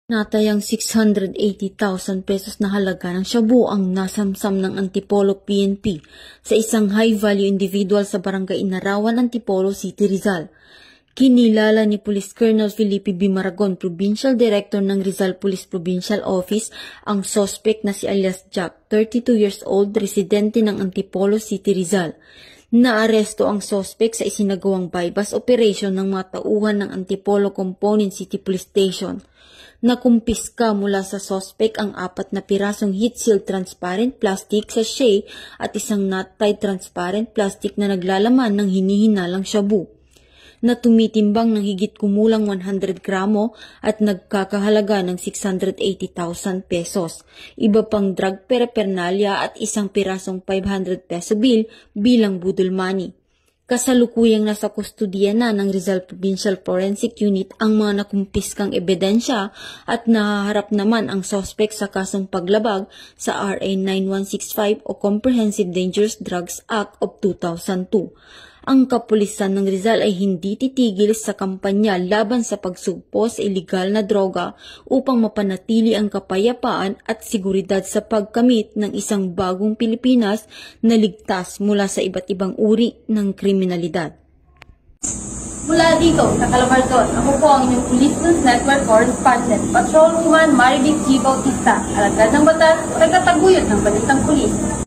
Natayang 680,000 pesos na halaga ng shabu ang nasamsam ng Antipolo PNP sa isang high-value individual sa barangay Inarawan, Antipolo City, Rizal. Kinilala ni Police Colonel Felipe B. Maragon, Provincial Director ng Rizal Police Provincial Office, ang suspect na si alias Jack, 32 years old, residente ng Antipolo City, Rizal. Naaresto ang suspect sa isinagawang bypass operation ng mga tauhan ng Antipolo Component City Police Station. Nakumpiska mula sa suspect ang 4 na pirasong heat-sealed transparent plastic sachet at isang knot-tied transparent plastic na naglalaman ng hinihinalang shabu na tumitimbang ng higit kumulang 100 gramo at nagkakahalaga ng 680,000 pesos. Iba pang drug paraphernalia at isang pirasong 500 peso bill bilang budol money. Kasalukuyang nasa kustudiya na ng Rizal Provincial Forensic Unit ang mga nakumpiskang ebidensya at nahaharap naman ang suspect sa kasong paglabag sa RA 9165 o Comprehensive Dangerous Drugs Act of 2002. Ang kapulisan ng Rizal ay hindi titigil sa kampanya laban sa pagsugpo sa iligal na droga upang mapanatili ang kapayapaan at seguridad sa pagkamit ng isang bagong Pilipinas na ligtas mula sa iba't ibang uri ng kriminalidad. Mula dito sa Calabarzon, ako po ang inyong Police News Network Correspondent, Patrolwoman Maribig G. Bautista, alagad ng batas, tagataguyod ng balitang pulis.